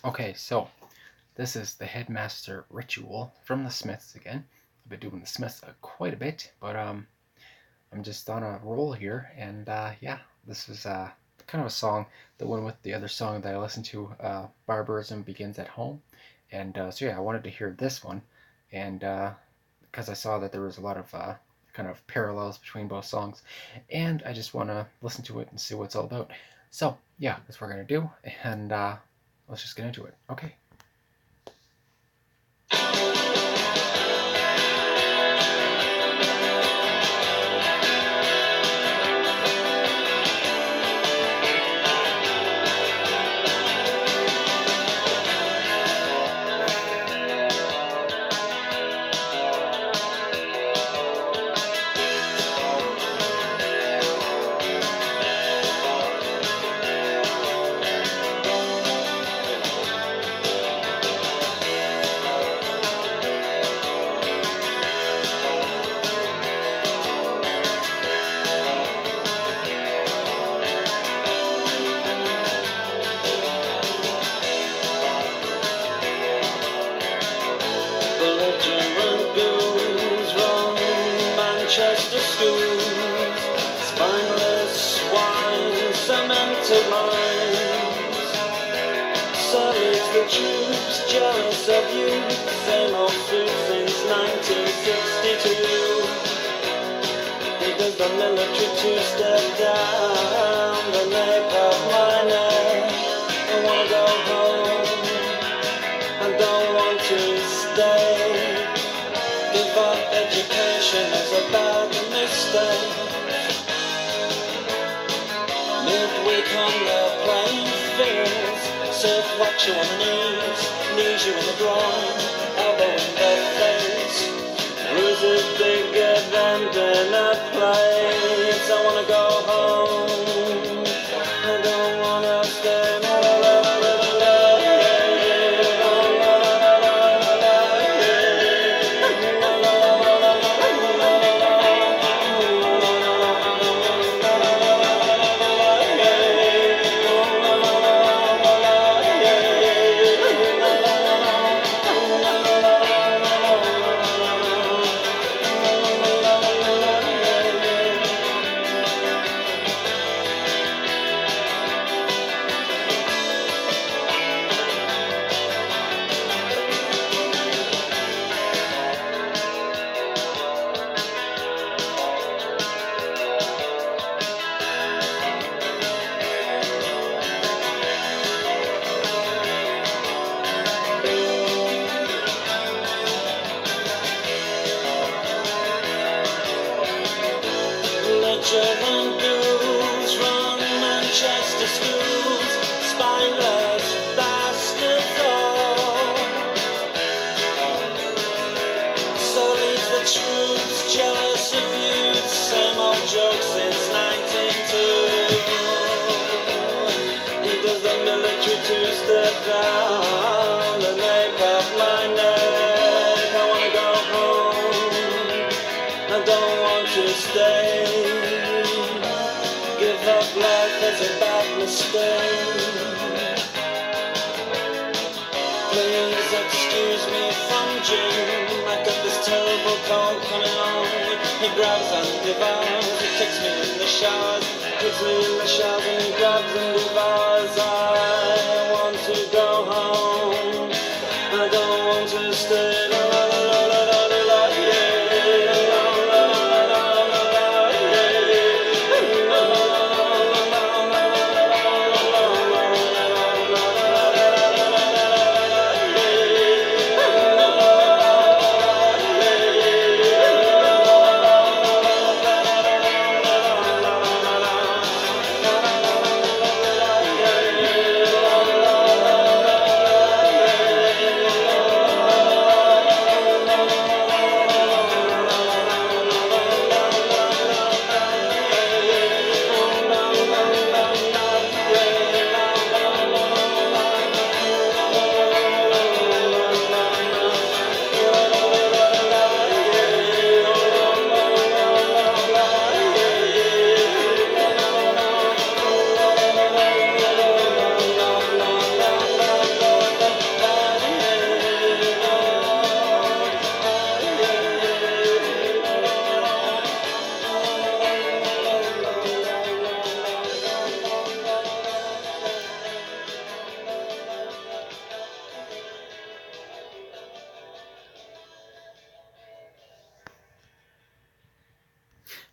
Okay, so this is the Headmaster ritual from the Smiths again. I've been doing the Smiths quite a bit, but I'm just on a roll here, and yeah, this is kind of a song that went with the other song that I listened to, Barbarism Begins at Home, and so yeah, I wanted to hear this one, and because I saw that there was a lot of kind of parallels between both songs, and I just want to listen to it and see what it's all about. So yeah, that's what we're gonna do, and let's just get into it. Okay. Manchester schools, spineless swine, cemented minds. Salaries the troops, jealous of you, same old food since 1962. Does the military two-step down the nape of my neck? I wanna go home, I don't want to stay. Give up education is a bad mistake. Midweek on the playing fields, surf watch you on the knees you in the groin, elbow in the face. Bruises bigger than dinner plates. I wanna go home, I don't wanna stay. German ghouls run Manchester schools, spineless bastards all. So leaves the troops jealous of youth, same old joke since 1902. Does the military two-step down the nape of my neck? I wanna go home, I don't want to stay. Give up life as a bad mistake. Please excuse me from Jim, I got this terrible cold coming on. He grabs and devours, he kicks me in the showers, kicks me in the showers and he grabs and devours. I want to go home, I don't want to stay.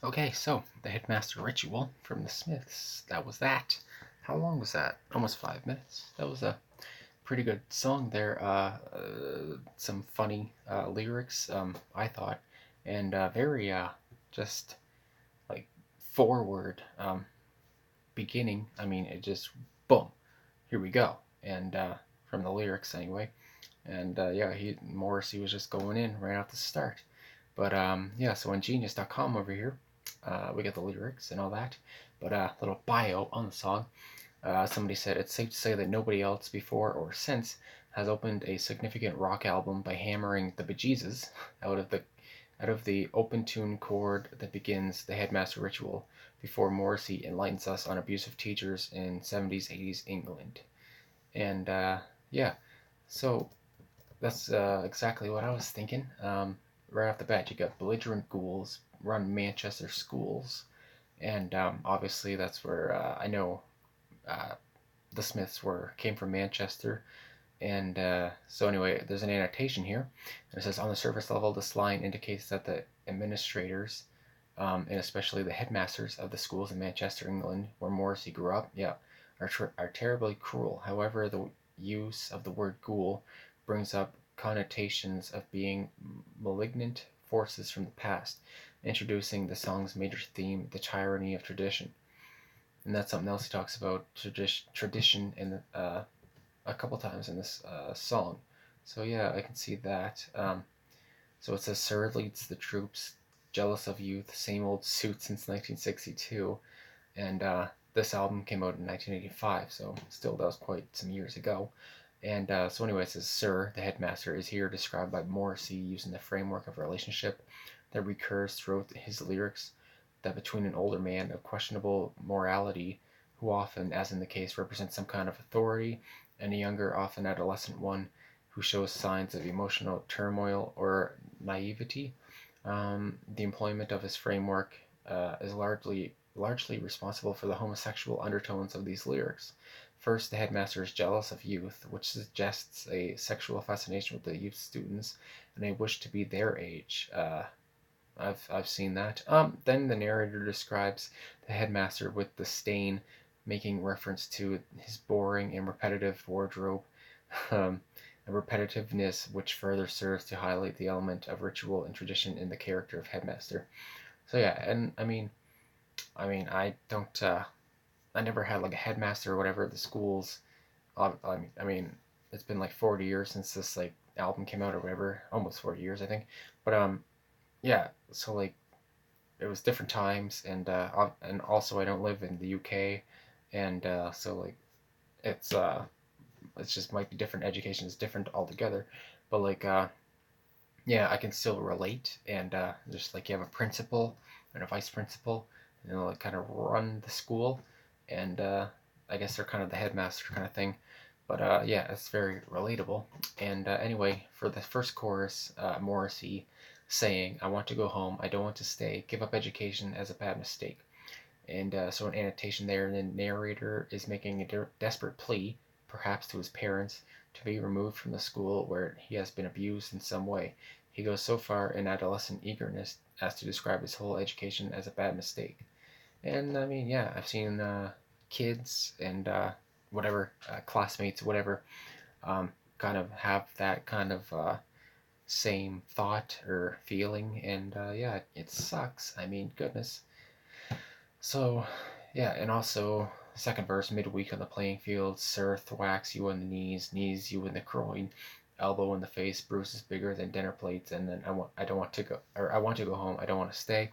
Okay, so the Headmaster Ritual from the Smiths. That was that. How long was that? Almost 5 minutes. That was a pretty good song there. Some funny lyrics, I thought, and very just like forward beginning. I mean, it just boom, here we go, and from the lyrics anyway. And yeah, Morrissey was just going in right off the start. But yeah, so on Genius.com over here, we get the lyrics and all that. But a little bio on the song. Somebody said it's safe to say that nobody else before or since has opened a significant rock album by hammering the bejesus out of the out of the open tune chord that begins the Headmaster Ritual before Morrissey enlightens us on abusive teachers in 70s, 80s England. And yeah, so that's exactly what I was thinking. Right off the bat, you got belligerent ghouls run Manchester schools, and obviously that's where I know uh, the Smiths were came from Manchester. And so anyway, there's an annotation here. And it says on the surface level, this line indicates that the administrators, and especially the headmasters of the schools in Manchester, England, where Morrissey grew up, yeah, are terribly cruel. However, the use of the word ghoul brings up connotations of being malignant forces from the past, introducing the song's major theme, the tyranny of tradition. And that's something else he talks about, tradition in a couple times in this song. So yeah, I can see that. So it says Sir leads the troops, jealous of youth, same old suit since 1962, and this album came out in 1985, so still that was quite some years ago. And so anyway, it says Sir, the headmaster, is here described by Morrissey using the framework of relationship that recurs throughout his lyrics, that between an older man of questionable morality, who often, as in the case, represents some kind of authority, and a younger, often adolescent one, who shows signs of emotional turmoil or naivety. The employment of his framework is largely responsible for the homosexual undertones of these lyrics. First, the headmaster is jealous of youth, which suggests a sexual fascination with the youth students and a wish to be their age. I've seen that. Then the narrator describes the headmaster with the stain, making reference to his boring and repetitive wardrobe, um, a repetitiveness which further serves to highlight the element of ritual and tradition in the character of headmaster. So yeah, and I don't, I never had like a headmaster or whatever at the schools. I mean, it's been like 40 years since this like album came out or whatever, almost 40 years I think. But yeah, so like it was different times, and also I don't live in the UK, and so like it's it's just might be different. Education is different altogether, but like yeah, I can still relate, and just like you have a principal and a vice principal, and they'll like kind of run the school, and I guess they're kind of the headmaster kind of thing. But yeah, it's very relatable. And anyway, for the first chorus, Morrissey saying, "I want to go home. I don't want to stay. Give up education as a bad mistake." And so an annotation there, and the narrator is making a desperate plea, perhaps to his parents, to be removed from the school where he has been abused in some way. He goes so far in adolescent eagerness as to describe his whole education as a bad mistake. And I mean, yeah, I've seen kids and whatever, classmates, whatever, kind of have that kind of same thought or feeling. And yeah, it sucks. I mean, goodness. So, yeah, and also second verse, midweek on the playing field, Sir thwacks you on the knees you in the groin, elbow in the face, bruises bigger than dinner plates, and then I don't want to go, or I want to go home, I don't want to stay.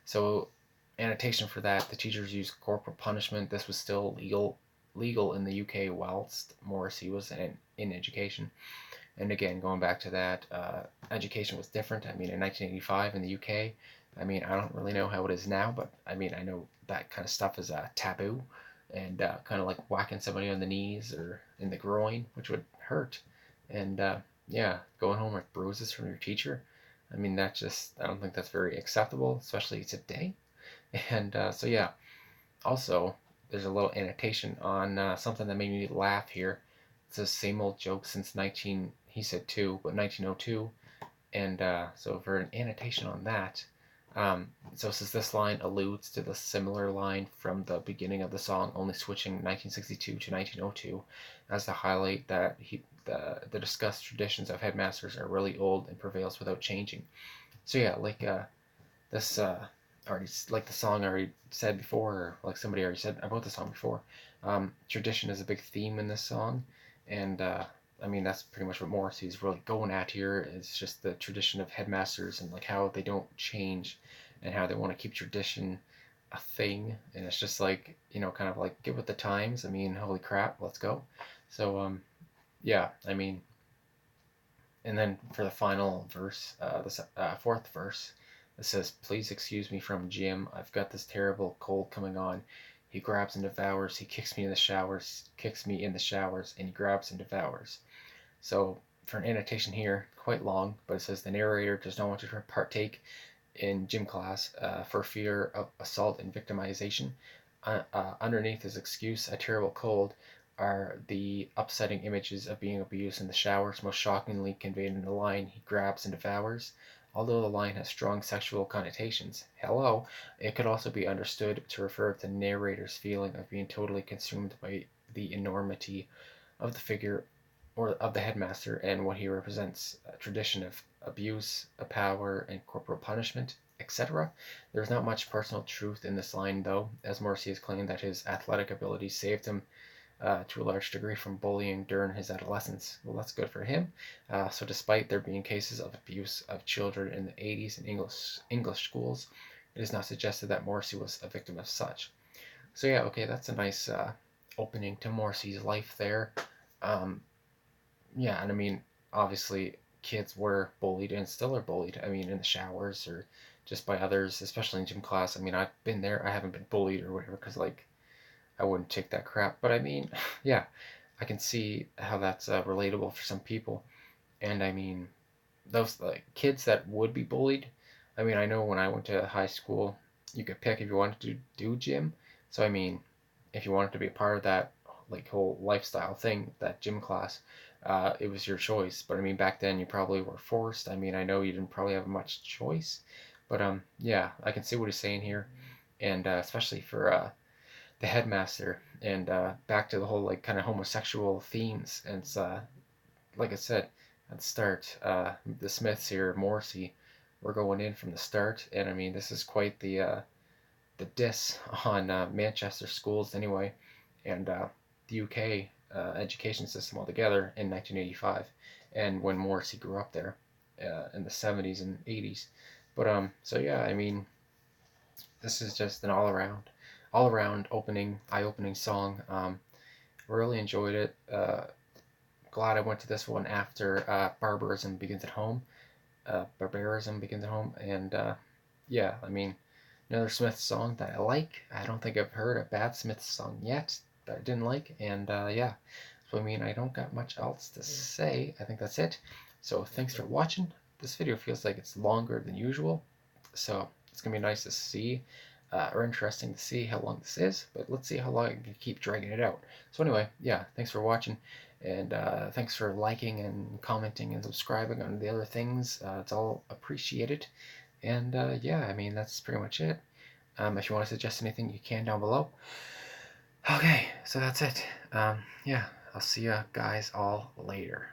So, annotation for that, the teachers used corporal punishment. This was still legal in the UK whilst Morrissey was in education. And again, going back to that, education was different. I mean, in 1985 in the UK, I mean, I don't really know how it is now, but I mean, I know that kind of stuff is taboo, and kind of like whacking somebody on the knees or in the groin, which would hurt. And yeah, going home with bruises from your teacher. I mean, I don't think that's very acceptable, especially today. And so, yeah, also, there's a little annotation on something that made me laugh here. It's the same old joke since 19, he said two, but 1902. And so for an annotation on that, So since this line alludes to the similar line from the beginning of the song, only switching 1962 to 1902, as to highlight that the discussed traditions of headmasters are really old and prevails without changing. So yeah, like this already like the song already said before, or like somebody already said about the song before. Tradition is a big theme in this song, and I mean that's pretty much what Morrissey's really going at here. It's just the tradition of headmasters and like how they don't change, and how they want to keep tradition a thing. And it's just like kind of like get with the times. I mean, holy crap, let's go. So yeah, I mean, and then for the final verse, the fourth verse, it says, "Please excuse me from Jim. I've got this terrible cold coming on. He grabs and devours. He kicks me in the showers, and he grabs and devours." So for an annotation here, quite long, but it says the narrator does not want to partake in gym class for fear of assault and victimization. Underneath his excuse, a terrible cold, are the upsetting images of being abused in the showers, most shockingly conveyed in the line, "He grabs and devours." Although the line has strong sexual connotations, hello, it could also be understood to refer to the narrator's feeling of being totally consumed by the enormity of the figure or of the headmaster and what he represents, a tradition of abuse, of power, and corporal punishment, etc. There is not much personal truth in this line, though, as Morrissey has claimed that his athletic abilities saved him to a large degree from bullying during his adolescence. Well, that's good for him. So, despite there being cases of abuse of children in the 80s in English schools, it is not suggested that Morrissey was a victim of such. So, yeah, okay, that's a nice opening to Morrissey's life there. Um, yeah, and I mean, obviously, kids were bullied and still are bullied. I mean, in the showers or just by others, especially in gym class. I mean, I've been there. I haven't been bullied or whatever because, like, I wouldn't take that crap. But I mean, yeah, I can see how that's relatable for some people. And I mean, those like kids that would be bullied. I mean, I know when I went to high school, you could pick if you wanted to do gym. So I mean, if you wanted to be a part of that like whole lifestyle thing, that gym class, it was your choice. But I mean, back then you probably were forced. I mean, I know you didn't probably have much choice, but yeah, I can see what he's saying here, and especially for the headmaster, and back to the whole like kind of homosexual themes, and it's like I said at the start, the Smiths here, Morrissey, we're going in from the start, and I mean this is quite the diss on Manchester schools anyway, and the UK education system altogether in 1985, and when Morrissey grew up there in the 70s and 80s. But so yeah, I mean this is just an all around eye opening song. Really enjoyed it. Glad I went to this one after Barbarism Begins at Home, and yeah, I mean, another Smith song that I like. I don't think I've heard a bad Smith song yet that I didn't like, and yeah, so I mean, I don't got much else to say. I think that's it. So thanks for watching. This video feels like it's longer than usual, so it's gonna be nice to see, or interesting to see how long this is. But let's see how long I can keep dragging it out. So anyway, yeah, thanks for watching, and thanks for liking and commenting and subscribing on the other things. It's all appreciated. And yeah, I mean that's pretty much it. If you want to suggest anything, you can down below. Okay, so that's it. Yeah, I'll see you guys all later.